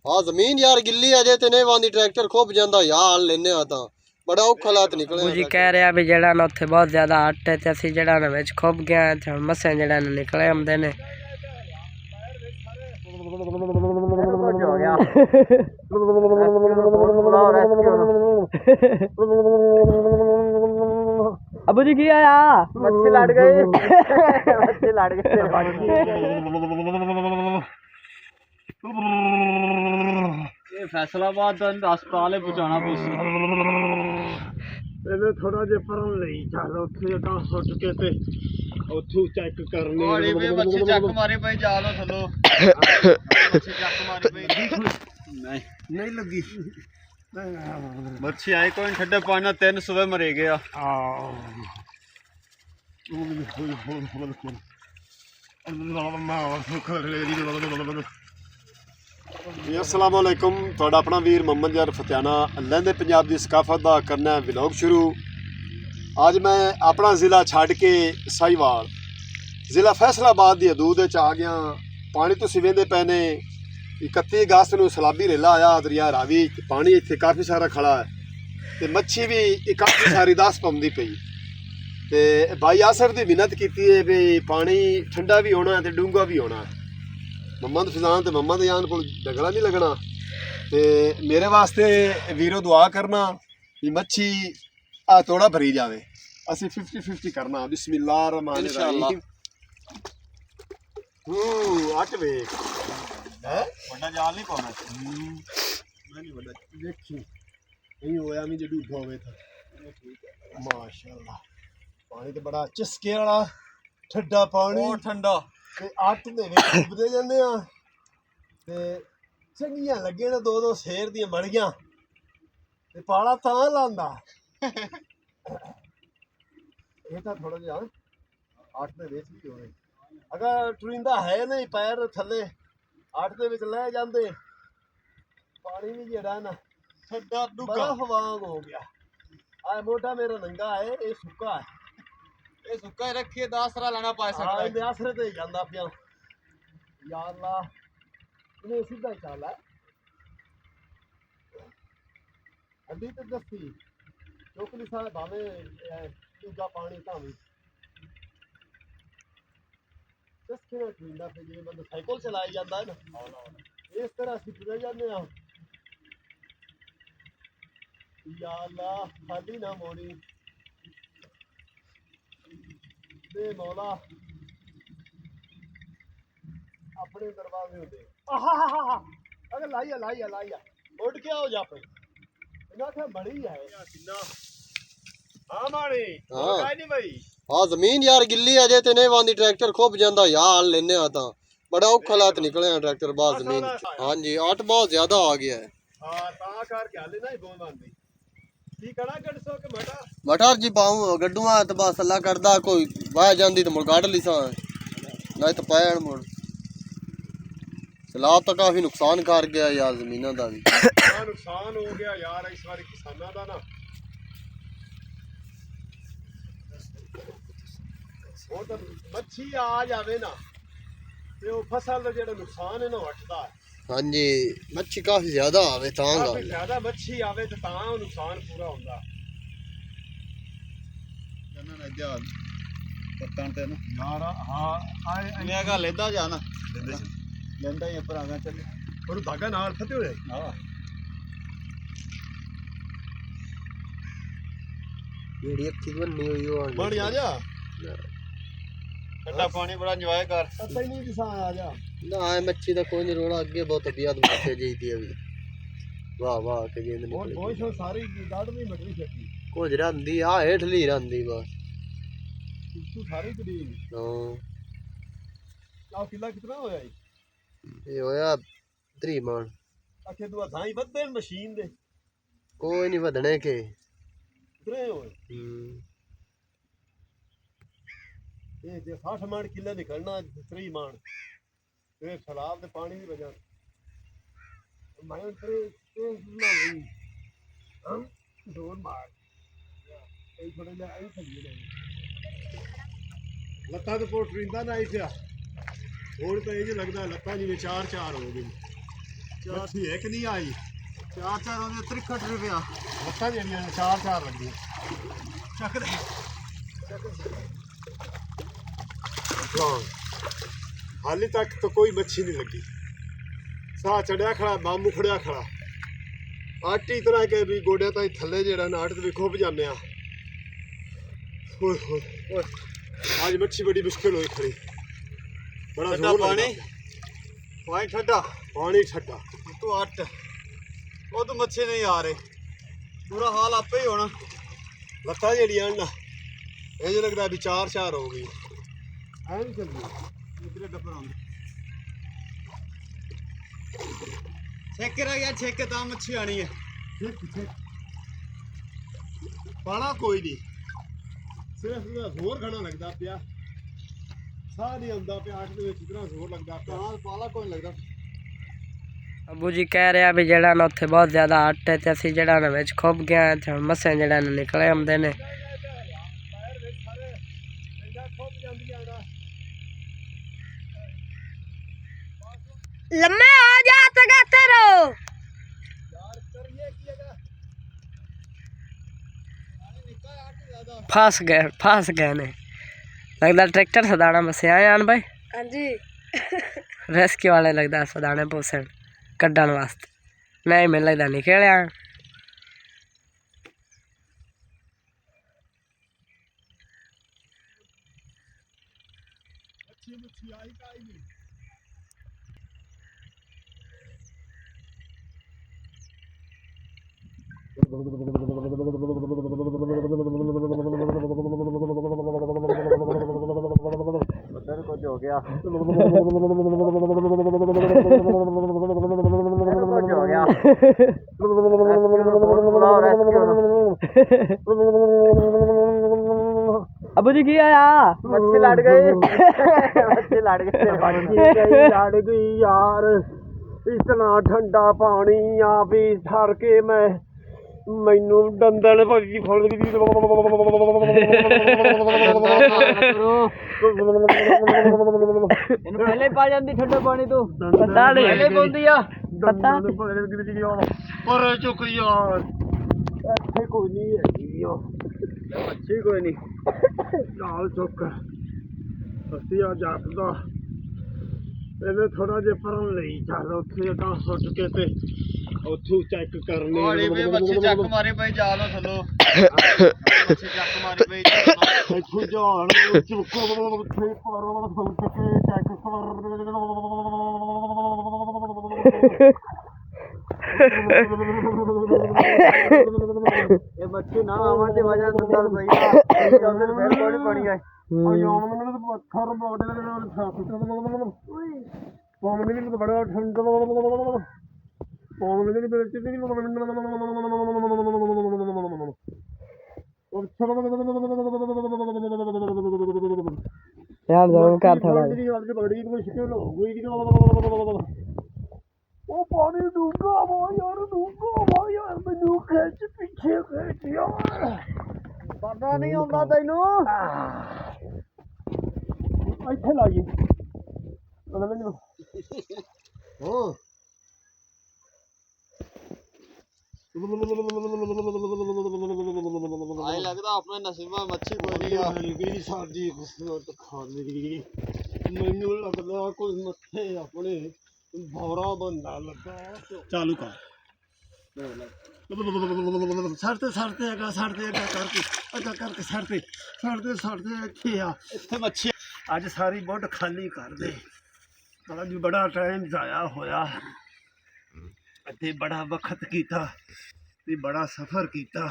हाँ जमीन यार गिल्ली अजे ते नहीं वांदी ट्रैक्टर खोप जांदा यार लेने आता बड़ा औखा हालात निकले जी कह रहा भी जड़ा ना उत्थे बहुत ज्यादा हट है ते असि जड़ा ना विच खोप गया ते मसे जड़ा ना निकले आंदे ने हो गया अबू जी की आया मच्छी लड़ गई मच्छी लड़ गई ये फैसलाबाद अस्पताल पहुंचाना पहले थोड़ा जे परन लई चल उथे का सुट के ते उथू चेक करने ओड़ी पे मच्छी चक मारी पई जालो थलो मच्छी चक मारी पई नहीं लगी मच्छी आई कोई ठंडे पानी 3 सुबह मरे गया अस्सलाम वालेकुम ਤੁਹਾਡਾ ਆਪਣਾ ਵੀਰ ਮੁਹੰਮਦ ਯਾਰ ਫਤਿਆਣਾ ਲਹਿੰਦੇ ਪੰਜਾਬ ਦੀ ਸਕਾਫਤ ਦਾ ਕਰਨਾ ਵਲੌਗ ਸ਼ੁਰੂ ਅੱਜ ਮੈਂ ਆਪਣਾ ਜ਼ਿਲ੍ਹਾ ਛੱਡ ਕੇ ਸਾਹੀਵਾਲ ਜ਼ਿਲ੍ਹਾ ਫੈਸਲਾਬਾਦ ਦੀ ਹਦੂਦ ਵਿੱਚ ਆ ਗਿਆ ਪਾਣੀ ਤੁਸੀਂ ਵੇਂਦੇ ਪਏ ਨੇ 31 ਅਗਸਤ ਨੂੰ ਸਲਾਬੀ ਰੇਲਾ ਆਇਆ ਦਰਿਆ ਰਾਵੀ ਪਾਣੀ ਇੱਥੇ ਕਾਫੀ ਸਾਰਾ ਖੜਾ ਹੈ ਤੇ ਮੱਛੀ ਵੀ ਕਾਫੀ ਸਾਰੀ 10 ਪਾਉਂਦੀ ਪਈ ਤੇ ਭਾਈ ਆਸਰ ਦੀ ਮਿਹਨਤ ਕੀਤੀ ਹੈ ਵੀ ਪਾਣੀ ਠੰਡਾ ਵੀ ਹੋਣਾ ਤੇ ਡੂੰਘਾ ਵੀ ਹੋਣਾ ਮੁਹੰਮਦ ਫਿਜ਼ਾਨ ਤੇ ਮੁਹੰਮਦ ਯਾਨ ਕੋਲ ਡਗਲਾ ਨਹੀਂ ਲੱਗਣਾ ਤੇ ਮੇਰੇ ਵਾਸਤੇ ਵੀਰੋ ਦੁਆ ਕਰਨਾ ਵੀ ਮੱਛੀ ਆ ਤੋੜਾ ਭਰੀ ਜਾਵੇ ਅਸੀਂ 50-50 ਕਰਨਾ ਬਿਸਮਿਲ੍ਲਾਹ ਰਹਿਮਾਨ ਰਹੀਮ ਅੱਟ ਵੇ ਹੈ ਵੱਡਾ ਜਾਲ ਨਹੀਂ ਪਾਉਣਾ ਮੈਂ ਨਹੀਂ ਵੱਡਾ ਦੇਖੀ ਨਹੀਂ ਹੋਇਆ ਵੀ ਜੇ ਡੂਬਾ ਹੋਵੇ ਤਾਂ ਠੀਕ ਹੈ ਮਾਸ਼ਾਅੱਲਾ ਪਾਣੀ ਤੇ ਬੜਾ ਚਸਕੇ ਵਾਲਾ ਠੰਡਾ ਪਾਣੀ ਬਹੁਤ ਠੰਡਾ ਤੇ ਅੱਟ ਦੇ ਵਿੱਚ ਡੁੱਬਦੇ ਜਾਂਦੇ ਆ ਤੇ ਚੰਗੀਆਂ ਲੱਗੇ ਨੇ ਦੋ ਸ਼ੇਰ ਦੀਆਂ ਮੜੀਆਂ ਤੇ ਪਾਲਾ ਤਾਂ ਲਾਂਦਾ ਇਹ ਤਾਂ ਥੋੜਾ ਜਿਹਾ ਅੱਟ ਦੇ ਵਿੱਚ ਵੀ ਹੋਵੇ ਅਗਰ ਟੁਰਿੰਦਾ ਹੈ ਨਹੀਂ ਪੈਰ ਥੱਲੇ ਅੱਟ ਦੇ ਵਿੱਚ ਲੈ ਜਾਂਦੇ ਪਾਣੀ ਵੀ ਜਿਹੜਾ ਨਾ ਠੰਡਾ ਡੁੱਗਾ ਵਾਂਗ ਹੋ ਗਿਆ ਆ ਮੋਢਾ ਮੇਰਾ ਨੰਗਾ ਹੈ ਇਹ ਸੁੱਕਾ ਹੈ ਇਹ ਸੁੱਕਾ ਰੱਖੀਏ ਦਾ ਆਸਰਾ ਲੈਣਾ ਪਾ ਸਕਦਾ ਹਾਂ ਇਹ ਆਸਰੇ ਤੇ ਜਾਂਦਾ ਪਿਆ ਯਾ ਅੱਲਾ ਇਹਨੇ ਸਿੱਧਾ ਹੀ ਚਾਲਾ ਅੱਡੀ ਤੇ ਦੱਸੀ ਚੋਕਲੀ ਸਾਹਿਬ ਭਾਵੇਂ ਦੂਜਾ ਪਾਣੀ ਭਾਵੇਂ ਇਸ ਤਰ੍ਹਾਂ ਠੰਡਾ ਤੇ ਜਿਵੇਂ ਬੰਦਾ ਸਾਈਕਲ ਚਲਾਈ ਜਾਂਦਾ ਹੈ ਨਾ ਇਸ ਤਰ੍ਹਾਂ ਅਸੀਂ ਤੁਰੇ ਜਾਂਦੇ ਹਾਂ ਯਾ ਅੱਲਾ ਸਾਡੀ ਨਾ ਮੋੜੀ ਤੇ ਮੌਲਾ ਆਪਣੇ ਦਰਵਾਜ਼ੇ ਹੁੰਦੇ ਆਹਾ ਅਗਰ ਲਾਈਆ ਉੱਡ ਕੇ ਆਓ ਜਾਪੇ ਇਹਨਾਂ ਤੇ ਬੜੀ ਹੈ ਕਿੰਨਾ ਹਾਂ ਮਾਣੀ ਕਾਈ ਨਹੀਂ ਭਾਈ ਹਾਂ ਜ਼ਮੀਨ ਯਾਰ ਗਿੱਲੀ ਅਜੇ ਤੇ ਨਹੀਂ ਵਾਂਦੀ ਟਰੈਕਟਰ ਖੋਪ ਜਾਂਦਾ ਯਾਰ ਲੈਨੇ ਆ ਤਾਂ ਬੜਾ ਔਖਾ ਹਾਲਾਤ ਨਿਕਲੇ ਆ ਟਰੈਕਟਰ ਬਾਹਰ ਜ਼ਮੀਨ ਹਾਂਜੀ ਅੱਟ ਬਹੁਤ ਜ਼ਿਆਦਾ ਆ ਗਿਆ ਹੈ ਹਾਂ ਤਾਂ ਕਰਕੇ ਹਾਲੇ ਨਾ ਹੀ ਦੋ ਬੰਦੀ ਕੀ ਕਣਾ ਗੱਡਸੋ ਕਿ ਮਟਰ ਜੀ ਪਾਉ ਗੱਡੂਆਂ ਤੇ ਬਸ ਅੱਲਾ ਕਰਦਾ ਕੋਈ ਵਾਹ ਜਾਂਦੀ ਤੇ ਮੁੜ ਕੱਢ ਲਈ ਸਾਂ ਨਾ ਤਾਂ ਪੈਣ ਮੁੜ ਸਲਾਬ ਤਾਂ ਕਾਫੀ ਨੁਕਸਾਨ ਕਰ ਗਿਆ ਯਾਰ ਜ਼ਮੀਨਾਂ ਦਾ ਵੀ ਨੁਕਸਾਨ ਹੋ ਗਿਆ ਯਾਰ ਇਸ ਵਾਰੀ ਕਿਸਾਨਾਂ ਦਾ ਨਾ ਉਹ ਤਾਂ ਮੱਛੀ ਆ ਜਾਵੇ ਨਾ ਤੇ ਉਹ ਫਸਲ ਦਾ ਜਿਹੜਾ ਨੁਕਸਾਨ ਹੈ ਨਾ ਹਟਦਾ ਹੈ ਹਾਂਜੀ ਮੱਛੀ ਕਾਫੀ ਜ਼ਿਆਦਾ ਆਵੇ ਤਾਂ ਕਾਫੀ ਜ਼ਿਆਦਾ ਮੱਛੀ ਆਵੇ ਤੇ ਤਾਂ ਉਹ ਨੁਕਸਾਨ ਪੂਰਾ ਹੁੰਦਾ ਜਨਾਂ ਨਾ ਜਾ ਪੱਤਾਂ ਤੇ ਨਾ ਯਾਰ ਹਾਂ ਮੈਂ ਕਹਾ ਲੈਂਦਾ ਜਾ ਨਾ ਲੈਂਦਾ ਹੀ ਭਰਾਵਾਂ ਚੱਲ ਉਹਨੂੰ ਧਾਗਾ ਨਾਲ ਫਤੇ ਹੋਏ ਹਾਂ ਜਿਹੜੀ ਅੱਖੀ ਬੰਨੀ ਹੋਈ ਉਹ ਬਣ ਆ ਜਾ ਠੰਡਾ ਪਾਣੀ ਬੜਾ ਇੰਜੋਏ ਕਰ ਪਤਾ ਹੀ ਨਹੀਂ ਕਿਸਾਂ ਆ ਜਾ ਨਾ ਮੱਛੀ ਦਾ ਕੋਈ ਨਹੀਂ ਰੋਣਾ ਅੱਗੇ ਬਹੁਤ ਤਬੀਅਤ ਮਾਤੇ ਜੀਦੀ ਹੈ ਵੀ ਵਾਹ ਕੇ ਜਿੰਦ ਨਿਕਲੇ ਬਹੁਤ ਬਹੁਤ ਸਾਰੀ ਡਾਢ ਵੀ ਮਟਰੀ ਛੱਡੀ ਕੁਝ ਰਹਿੰਦੀ ਆ ਹੇਠਲੀ ਰਹਿੰਦੀ ਬਸ ਤੂੰ ਸਾਰੀ ਕੜੀ ਹਾਂ ਆ ਕਿੱਲਾ ਕਿਤਨਾ ਹੋਇਆ ਇਹ ਹੋਇਆ 3 ਮਣ ਅੱਛੇ ਤੂੰ ਥਾਈ ਵੱਧੇ ਮਸ਼ੀਨ ਦੇ ਕੋਈ ਨਹੀਂ ਵਧਣੇ ਕੇ ਕਿਤਨੇ ਹੋਏ ਇਹ ਜੇ 60 ਮਣ ਕਿੱਲਾ ਨਿਕਲਣਾ 3 ਮਣ ਤੇ ਸਲਾਬ ਦੇ ਪਾਣੀ ਦੀ ਵਜ੍ਹਾ ਮੈਂ ਤੇ ਨਾ ਹੋਈ ਹਮ ਜ਼ੋਰ ਮਾਰ ਇਹ ਥੋੜੇ ਜਿਹਾ ਆਈ ਸਹੀ ਨਹੀਂ ਲੱਤਾਂ ਤੇ ਪੋਟ ਰਿੰਦਾ ਨਾ ਆਈ ਪਿਆ ਹੁਣ ਤਾਂ ਇਹ ਲੱਗਦਾ ਲੱਤਾਂ ਜਿਵੇਂ 4-4 ਹੋ ਗਈ ਮੱਛੀ ਇੱਕ ਨਹੀਂ ਆਈ 4-4 ਉਹਦੇ 63 ਰੁਪਇਆ ਲੱਤਾਂ ਜਿਹੜੀਆਂ 4-4 ਲੱਗਦੀਆਂ ਚੱਕ ਦੇ ਹਾਲੇ ਤੱਕ ਤਾਂ ਕੋਈ ਮੱਛੀ ਨਹੀਂ ਲੱਗੀ ਸਾਹ ਚੜਿਆ ਖੜਾ ਮਾਮੂ ਖੜਿਆ ਖੜਾ ਆਟੀ ਤਰ੍ਹਾਂ ਕਿ ਵੀ ਗੋਡਿਆਂ ਤਾਈਂ ਥੱਲੇ ਜਿਹੜਾ ਨਾਟ ਤੇ ਵੀ ਖੁੱਭ ਜਾਂਦੇ ਆ ਓਏ ਹੋਏ ਓਏ ਅੱਜ ਮੱਛੀ ਬੜੀ ਮੁਸ਼ਕਿਲ ਹੋਈ ਖੜੀ ਬੜਾ ਠੰਡਾ ਜ਼ੋਰ ਪਾਣੀ ਲੱਗਦਾ। ਪਾਣੀ ਠੰਡਾ ਪਾਣੀ ਠੱਡਾ ਤੂੰ 8 ਉਹ ਤੋਂ ਮੱਛੀ ਨਹੀਂ ਆ ਰਹੇ ਬੁਰਾ ਹਾਲ ਆਪੇ ਹੀ ਹੋਣਾ ਲੱਤਾਂ ਜਿਹੜੀਆਂ ਨਾ ਇਹ ਜਿਹਾ ਲੱਗਦਾ ਵੀ 4-4 ਹੋ ਗਈ ਐ ਨਹੀਂ ਚੱਲਦੀ ਇਧਰੇ ਡੱਬਰ ਆਉਂਦੇ ਛੇਕੇ ਰਹਿ ਗਿਆ ਛੇਕੇ ਤਾਂ ਮੱਛੀ ਆਣੀ ਹੈ ਪਾਣਾ ਕੋਈ ਨਹੀਂ ਸਿਰਫ ਹੋਰ ਖਾਣਾ ਲੱਗਦਾ ਪਿਆ ਸਾਹ ਨਹੀਂ ਆਉਂਦਾ ਪਿਆ ਅੱਠ ਦੇ ਵਿੱਚ ਇਤਨਾ ਜ਼ੋਰ ਲੱਗਦਾ ਪਿਆ ਤਾਂ ਪਾਲਾ ਕੋਈ ਨਹੀਂ ਲੱਗਦਾ ਅੱਬੂ ਜੀ ਕਹਿ ਰਿਹਾ ਵੀ ਜਿਹੜਾ ਨਾ ਉੱਥੇ ਬਹੁਤ ਜ਼ਿਆਦਾ ਅੱਟ ਹੈ ਤੇ ਅਸੀਂ ਜਿਹੜਾ ਨਾ ਵਿੱਚ ਖੁੱਭ ਗਿਆ ਤੇ ਹੁਣ ਮੱਸੇ ਜਿਹੜਾ ਨਾ ਨਿਕਲੇ ਆਉਂਦੇ ਨੇ। लम्बे हो जा तगाते रहो फंस गए ने लगता ट्रैक्टर सदाना मसे आए आन भाई हाँ जी रेस्क्यू वाले लगता सदाने पोसन कड्डन वास्ते नहीं मैं लगता निकले आ कुछ हो गया अबू जी की आया मच्छी लड़ गई मच्छी लड़ गई यार इतना ठंडा पानी आ भी ठर के मैं मैनू दंदल भजी फड़ पहले पा जाती ठंडा पानी तो पता नहीं पहले बोलती आ पता पर चुक यार ਇੱਥੇ ਕੋਈ ਨਹੀਂ ਹੈਗੀ मच्छी कोई नहीं ਨਾਲ ਚੁੱਕ ਅਸੀਂ ਆ ਜਾਪਦਾ ਇਹਨੇ ਥੋੜਾ ਜਿਹਾ ਪਰਾਂ ਲਈ ਚੱਲ ਉੱਥੇ ਤਾਂ ਸੁੱਟ ਕੇ ਤੇ ਉੱਥੋਂ ਚੈੱਕ ਕਰਨੇ ਗੋਲੀ ਵੀ ਮੱਛੀ ਚੱਕ ਮਾਰੀ ਪਈ ਜਾਲ ਥੱਲੋਂ ਮੱਛੀ ਚੱਕ ਮਾਰੀ ਪਈ ਜਾਲ ਇੱਥੋਂ ਜਾਣ ਚੁੱਕੋ ਉੱਥੇ ਪਰਾਂ ਸੁੱਟ ਕੇ ਚੈੱਕ ਇਹ ਮੱਛੀ ਨਾ ਆਵਾਂ ਦੀ ਵਜ੍ਹਾ ਤੋਂ ਚੱਲ ਪਈ ਉਹਦੇ ਨੂੰ ਫਿਰ ਕੋਈ ਪਾਣੀ ਆਏ ਮੈਨੂੰ ਪੱਥਰ ਬੋਟੇ ਦੇ ਨਾਲ ਪਾਣੀ ਵੀ ਬੜਾ ਠੰਡਾ ਪਾਣੀ ਵੀ ਬੜੇ ਚੀਜ਼ यार जरूर कर था बड़ी मुश्किल हो गई ਉਹ ਪਾਣੀ ਡੂੰਘਾ ਵਾ ਯਾਰ ਡੂੰਘਾ ਵਾ ਯਾਰ ਮੈਨੂੰ ਖਿੱਚ ਪਿੱਛੇ ਖਿੱਚ ਯਾਰ ਪਤਾ ਨਹੀਂ ਹੁੰਦਾ ਤੈਨੂੰ ਇੱਥੇ ਲਾਈਏ ਮੈਨੂੰ ਹਾਂ ਆਏ ਲੱਗਦਾ ਆਪਣੇ ਨਸੀਬਾਂ ਮੱਛੀ ਕੋਈ ਨਹੀਂ ਆ ਗਈ ਸਾਡੀ ਕਿਸਮਤ ਖਾਲੀ ਮੈਨੂੰ ਲੱਗਦਾ ਕੋਈ ਮੱਥੇ ਆਪਣੇ ਭੌਰਾ ਬੰਦਾ ਲੱਗਾ ਚਾਲੂ ਕਰ ਸੜਤੇ ਹੈਗਾ ਕਰਕੇ ਸੜਤੇ ਇੱਥੇ ਆ ਇੱਥੇ ਮੱਛੀ ਅੱਜ ਸਾਰੀ ਬੁੱਢ ਖਾਲੀ ਕਰ ਦੇ ਅੱਜ ਬੜਾ ਟਾਈਮ ਜ਼ਾਇਆ ਹੋਇਆ ਅਤੇ ਬੜਾ ਵਕਤ ਕੀਤਾ ਤੇ ਬੜਾ ਸਫ਼ਰ ਕੀਤਾ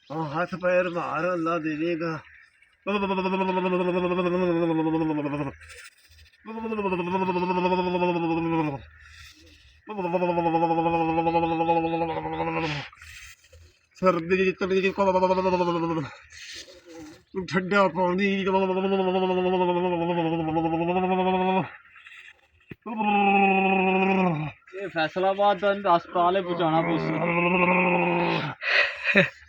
ਹਾਂ ਹੱਥ ਪੈਰ ਮਾਰ ਅੱਲਾ ਦੇਵੇਗਾ ਸਰਦੀ ਤਲੀ ਠੰਡਾ ਪਾਣੀ ਇਹ ਫੈਸਲਾਬਾਦ ਦਾ ਹਸਪਤਾਲ ਪਹੁੰਚਾਉਣਾ ਪਊ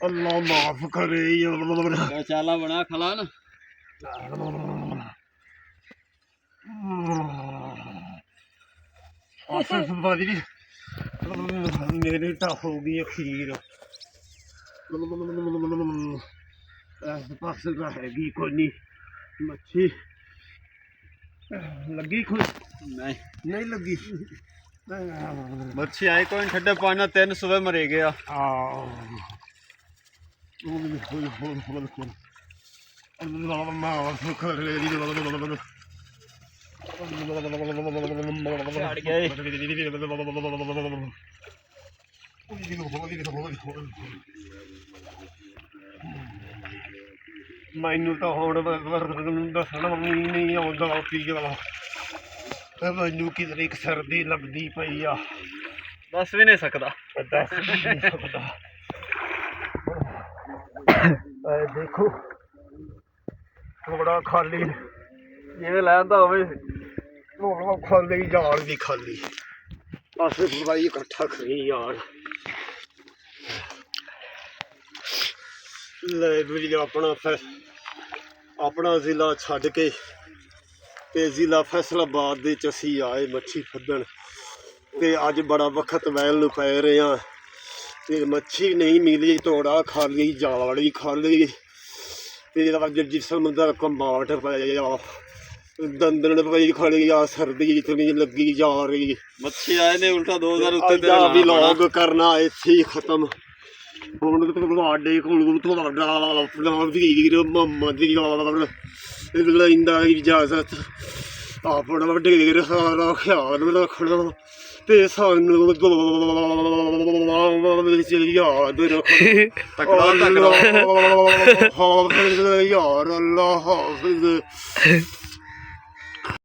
ਅੱਲਾ ਮਾਫ ਕਰੇ ਯਾਰ ਚਾਲਾ ਬਣਾ ਖਲਾ ਨਾ ਆਸਸ ਬਾਦੀ ਮੇਰੇ ਤਾਂ ਹੋ ਗਈ ਅਖੀਰ ਇਸ ਪਾਸੇ ਤਾਂ ਹੈਗੀ ਕੋਈ ਨਹੀਂ ਮੱਛੀ ਲੱਗੀ ਕੋਈ ਨਹੀਂ ਨਹੀਂ ਲੱਗੀ ਮੱਛੀ ਆਈ ਕੋਈ ਠੰਡੇ ਪਾਣੀ ਨਾਲ 3 ਸਵੇ ਮਰੇ ਗਿਆ ਛੱਡ ਗਿਆ ਏ। ਮੈਨੂੰ ਤਾਂ ਹੁਣ ਦੱਸਣਾ ਵੀ ਨਹੀਂ ਆਉਂਦਾ ਕੀ ਵਾਲਾ ਮੈਨੂੰ ਕਿਧਰੇ ਇੱਕ ਸਰਦੀ ਲੱਗਦੀ ਪਈ ਆ ਦੱਸ ਵੀ ਨਹੀਂ ਸਕਦਾ ਦੱਸ ਵੀ ਨਹੀਂ ਸਕਦਾ ਦੇਖੋ ਥੋੜਾ ਖਾਲੀ ਜਿਵੇਂ ਲੈਂਦਾ ਹੋਵੇ ਥੋੜਾ ਖਾਲੀ ਜਾਲ ਵੀ ਖਾਲੀ ਬਸ ਭਾਈ ਇਕੱਠਾ ਕਰੀ ਯਾਰ ਲੈ ਵੀ ਆਪਣਾ ਜ਼ਿਲ੍ਹਾ ਛੱਡ ਕੇ ਤੇ ਜ਼ਿਲ੍ਹਾ ਫੈਸਲਾਬਾਦ ਦੇ ਚ ਅਸੀਂ ਆਏ ਮੱਛੀ ਫੱਦਣ ਤੇ ਅੱਜ ਬੜਾ ਵਕਤ ਵੈਲ ਨੂੰ ਪੈ ਰਹੇ ਆ ਤੇ ਮੱਛੀ ਨਹੀਂ ਮਿਲੀ ਤੋੜਾ ਖਾਲੀ ਜਾਲ ਖਾਲੀ ਤੇ ਅੱਜ ਜਿਸਮ ਦਾ ਕੰਬਾਟ ਪਿਆ ਦੰਦਣ ਪਈ ਖੜੀ ਆ ਸਰਦੀ ਇਤਨੀ ਲੱਗੀ ਜਾ ਰਹੀ ਮੱਛੀ ਆਏ ਨੇ ਉਲਟਾ 2000 ਉੱਤੇ ਅੱਜ ਦਾ ਵਲੌਗ ਕਰਨਾ ਇੱਥੇ ਹੀ ਖਤਮ ਹੁਣ ਤੁਹਾਡੇ ਕੋਲ ਤੁਹਾਡਾ ਆਪਣਾ ਵੀਰ ਮੁਹੰਮਦ ਯਾਰ ਲੈਂਦਾ ਇਜਾਜ਼ਤ ਆਪਣਾ ਢੇਰ ਸਾਰਾ ਖਿਆਲ ਰੱਖਣਾ ਤੇ ਸਾਨੂੰ ਵਿੱਚ ਯਾਦ ਰੱਖਣਾ ਤਕੜਾ ਹਾਫਿਜ਼ ਯਾਰ ਅੱਲਾ ਹਾਫਿਜ਼